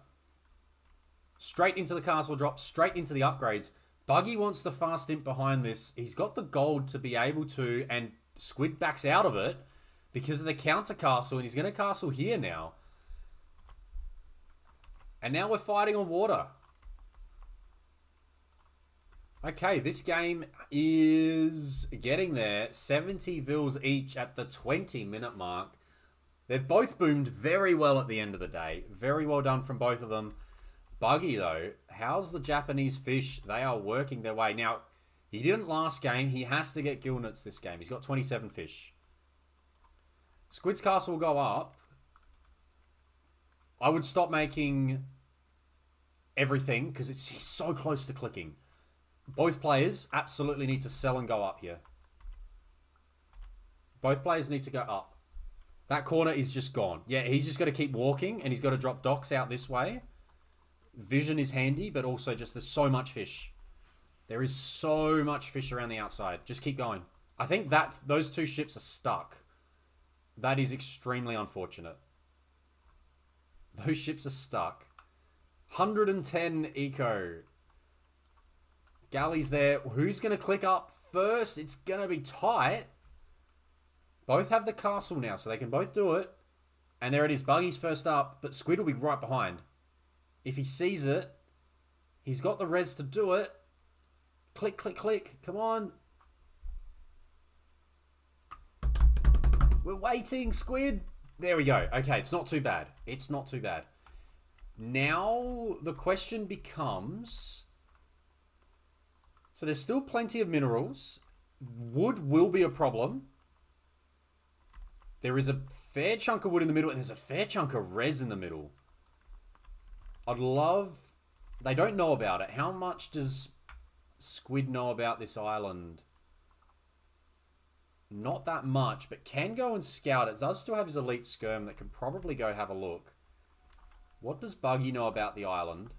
Straight into the castle drop, straight into the upgrades. Buggy wants the fast imp behind this. He's got the gold to be able to, and Squid backs out of it because of the counter castle, and he's going to castle here now. And now we're fighting on water. Okay, this game is getting there. 70 Vils each at the 20-minute mark. They've both boomed very well at the end of the day. Very well done from both of them. Buggy, though, how's the Japanese fish? They are working their way. Now, he didn't last game. He has to get Gillnets this game. He's got 27 fish. Squid's castle will go up. I would stop making everything because he's so close to clicking. Both players absolutely need to sell and go up here. Both players need to go up. That corner is just gone. Yeah, he's just got to keep walking and he's got to drop docks out this way. Vision is handy, but also just there's so much fish. There is so much fish around the outside. Just keep going. I think that those two ships are stuck. That is extremely unfortunate. Those ships are stuck. 110 eco. Galleys there. Who's going to click up first? It's going to be tight. Both have the castle now, so they can both do it. And there it is. Buggy's first up, but Squid will be right behind. If he sees it, he's got the res to do it. Click, click, click. Come on. We're waiting, Squid. There we go. Okay, it's not too bad. It's not too bad. Now, the question becomes... So there's still plenty of minerals. Wood will be a problem. There is a fair chunk of wood in the middle, and there's a fair chunk of res in the middle. I'd love... They don't know about it. How much does Squid know about this island? Not that much, but can go and scout it. It does still have his elite skirm that can probably go have a look. What does Buggy know about the island?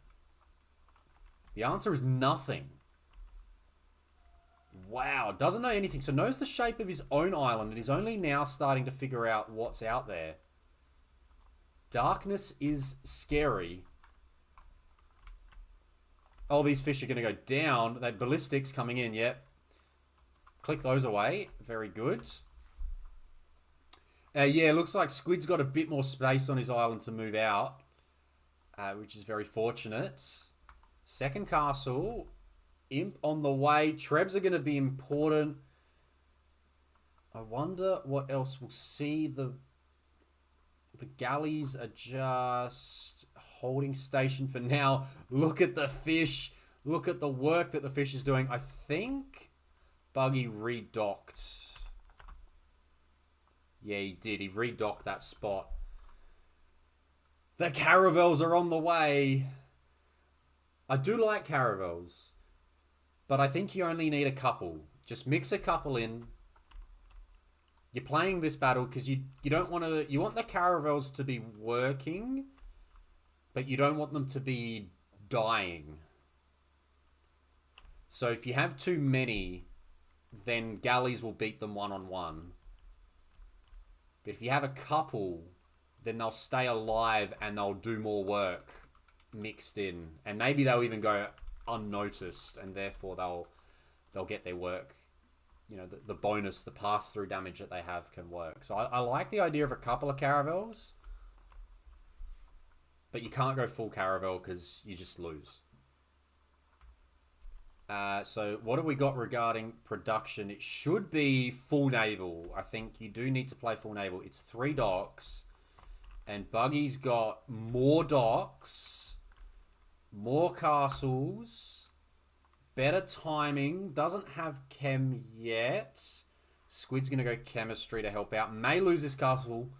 The answer is nothing. Wow, doesn't know anything. So knows the shape of his own island and is only now starting to figure out what's out there. Darkness is scary. Oh, these fish are going to go down. They ballistics coming in, yep. Click those away. Very good. Yeah, looks like Squid's got a bit more space on his island to move out. Which is very fortunate. Second castle. Imp on the way. Trebs are going to be important. I wonder what else we'll see. The galleys are just holding station for now. Look at the fish. Look at the work that the fish is doing. I think Buggy redocked. Yeah, he did. He redocked that spot. The caravels are on the way. I do like caravels. But I think you only need a couple. Just mix a couple in. You're playing this battle because you don't want to... You want the caravels to be working, but you don't want them to be dying. So if you have too many, then galleys will beat them one-on-one. But if you have a couple, then they'll stay alive and they'll do more work mixed in. And maybe they'll even go unnoticed, and therefore they'll get their work. You know, the bonus, the pass-through damage that they have can work. So I like the idea of a couple of caravels. But you can't go full caravel because you just lose. So what have we got regarding production? It should be full naval. I think you do need to play full naval. It's 3 docks. And Buggy's got more docks. More castles. Better timing. Doesn't have chem yet. Squid's going to go chemistry to help out. May lose this castle.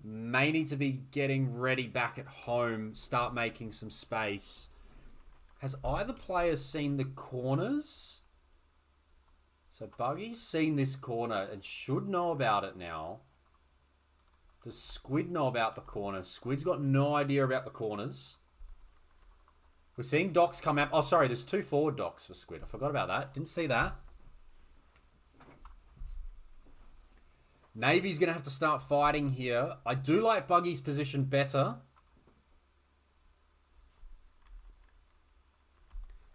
May need to be getting ready back at home. Start making some space. Has either player seen the corners? So Buggy's seen this corner and should know about it now. Does Squid know about the corner? Squid's got no idea about the corners. We're seeing docks come out. Oh, sorry, there's 2 forward docks for Squid. I forgot about that. Didn't see that. Navy's going to have to start fighting here. I do like Buggy's position better.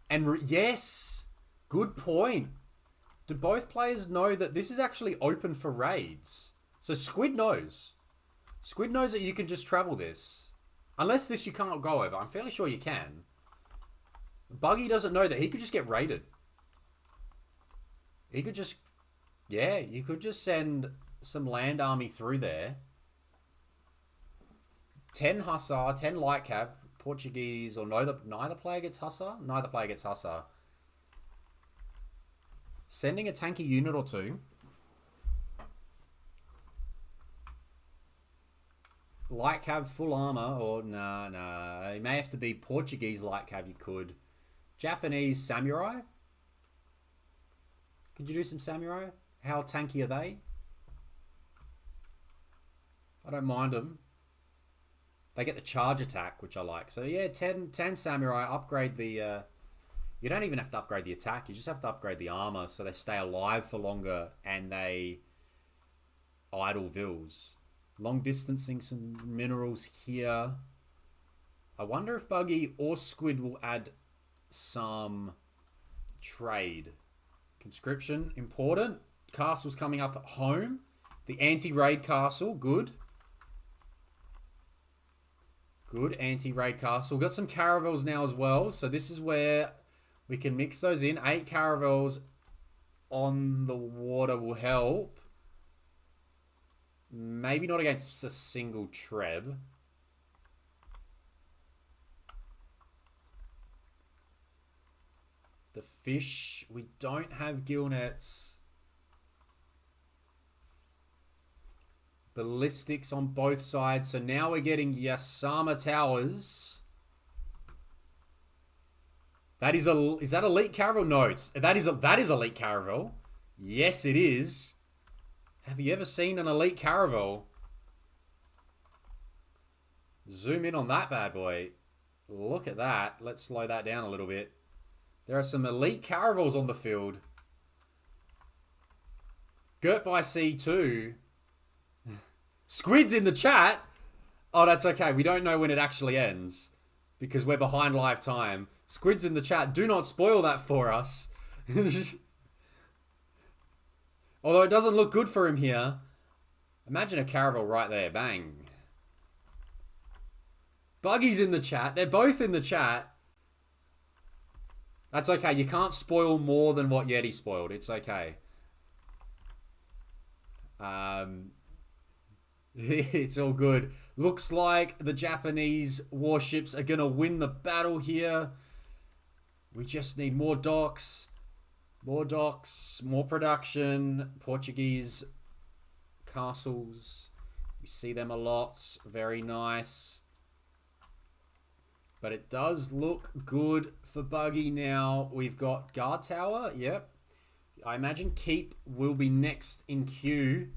And yes, good point. Do both players know that this is actually open for raids? So Squid knows. Squid knows that you can just travel this. Unless this you can't go over. I'm fairly sure you can. Buggy doesn't know that he could just get raided. He could just... Yeah, you could just send some land army through there. 10 Hussar, 10 Light Cav. Portuguese, or neither player gets Hussar? Neither player gets Hussar. Sending a tanky unit or 2. Light Cav, full armor, or nah. It may have to be Portuguese Light Cav, you could. Japanese Samurai? Could you do some Samurai? How tanky are they? I don't mind them. They get the charge attack, which I like. So yeah, 10 Samurai, upgrade the... you don't even have to upgrade the attack. You just have to upgrade the armor so they stay alive for longer and they idle vills. Long distancing some minerals here. I wonder if Buggy or Squid will add some trade. Conscription, important. Castle's coming up at home. The anti-raid castle, good. Good, anti-raid castle. Got some caravels now as well. So this is where we can mix those in. 8 caravels on the water will help. Maybe not against a single Treb. The fish. We don't have gill nets. Ballistics on both sides. So now we're getting Yasama Towers. That is that elite caravel? No, that is elite caravel. Yes, it is. Have you ever seen an elite caravel? Zoom in on that bad boy. Look at that. Let's slow that down a little bit. There are some elite caravels on the field. Girt by C2. Squid's in the chat. Oh, that's okay. We don't know when it actually ends because we're behind live time. Squid's in the chat. Do not spoil that for us. Although it doesn't look good for him here. Imagine a caravel right there. Bang. Buggy's in the chat. They're both in the chat. That's okay. You can't spoil more than what Yeti spoiled. It's okay. It's all good. Looks like the Japanese warships are going to win the battle here. We just need more docks. More docks. More production. Portuguese castles. We see them a lot. Very nice. But it does look good for Buggy now. We've got guard tower. Yep. I imagine keep will be next in queue.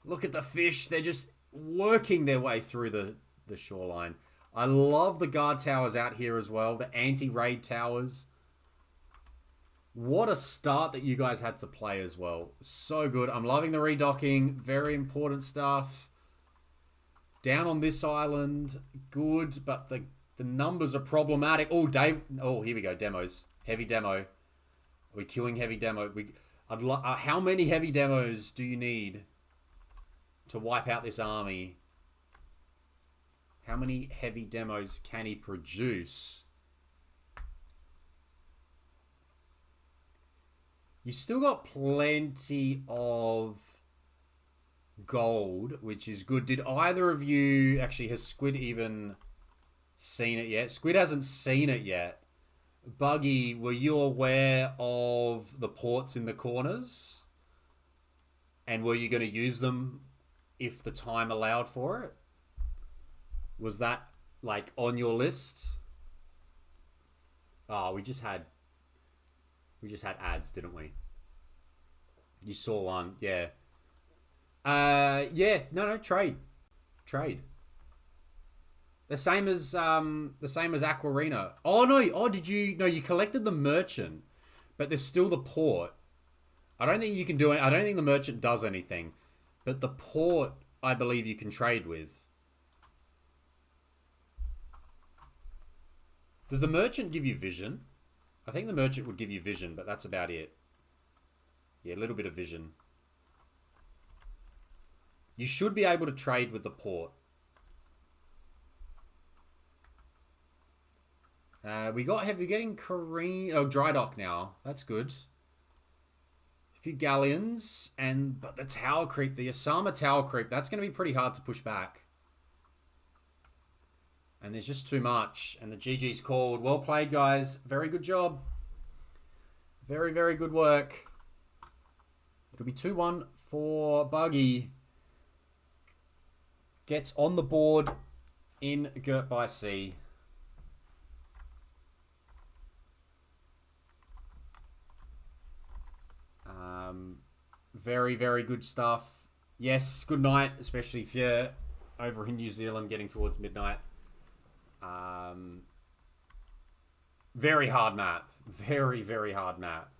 Look at the fish. They're just working their way through the shoreline. I love the guard towers out here as well. The anti-raid towers. What a start that you guys had to play as well. So good. I'm loving the redocking. Very important stuff. Down on this island. Good, but the numbers are problematic. Oh, Dave. Oh, here we go. Demos. Heavy demo. Are we queuing heavy demo? How many heavy demos do you need to wipe out this army? How many heavy demos can he produce? You still got plenty of gold, which is good. Did either of you... Actually, has Squid even seen it yet? Squid hasn't seen it yet. Buggy, were you aware of the ports in the corners? And were you going to use them if the time allowed for it? Was that, like, on your list? Oh, we just had ads, didn't we? You saw one, yeah. Yeah, no, trade. The same as Aquarina. Oh no, you collected the merchant, but there's still the port. I don't think you can do it. I don't think the merchant does anything, but the port I believe you can trade with. Does the merchant give you vision? I think the merchant would give you vision, but that's about it. Yeah, a little bit of vision. You should be able to trade with the port. We're getting Korean... Oh, dry dock now. That's good. A few galleons. But the tower creep, the Osama tower creep, that's going to be pretty hard to push back. And there's just too much. And the GG's called. Well played, guys. Very good job. Very, very good work. It'll be 2-1 for Buggy. Gets on the board in Gert by Sea. Very, very good stuff. Yes, good night, especially if you're over in New Zealand getting towards midnight. Very hard map. Very, very hard map.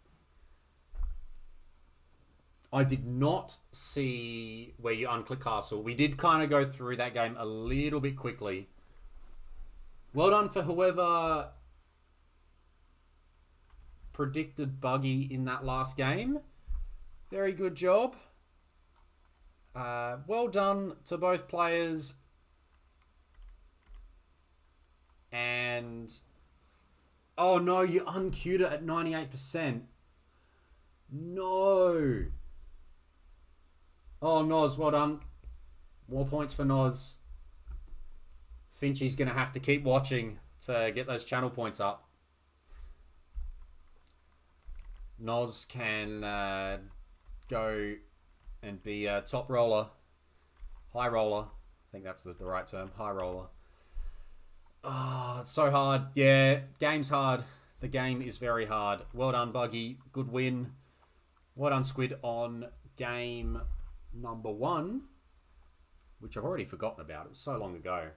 I did not see where you unclick castle. We did kind of go through that game a little bit quickly. Well done for whoever predicted Buggy in that last game. Very good job. Well done to both players. And... Oh no, you unqueued it at 98%. No. Oh, Noz, well done. More points for Noz. Finchy's going to have to keep watching to get those channel points up. Noz can go and be a top roller. High roller. I think that's the right term. High roller. Oh, it's so hard. Yeah, game's hard. The game is very hard. Well done, Buggy. Good win. Well done, Squid, on game number 1, which I've already forgotten about. It was so long ago.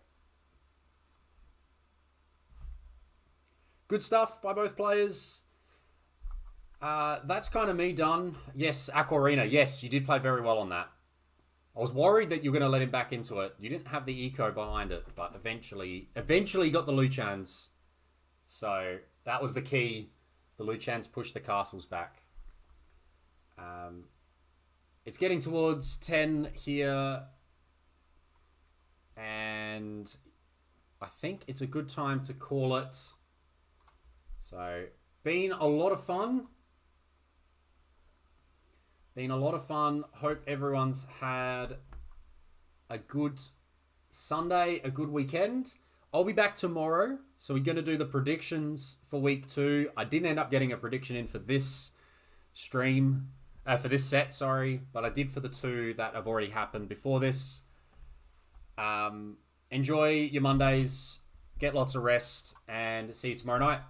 Good stuff by both players. That's kind of me done. Yes, Aquarina. Yes, you did play very well on that. I was worried that you were going to let him back into it. You didn't have the eco behind it, but eventually you got the Luchans. So that was the key. The Luchans pushed the castles back. It's getting towards 10 here. And I think it's a good time to call it. So, been a lot of fun. Hope everyone's had a good Sunday, a good weekend. I'll be back tomorrow. So we're going to do the predictions for week 2. I didn't end up getting a prediction in for this stream, for this set, sorry. But I did for the 2 that have already happened before this. Enjoy your Mondays. Get lots of rest. And see you tomorrow night.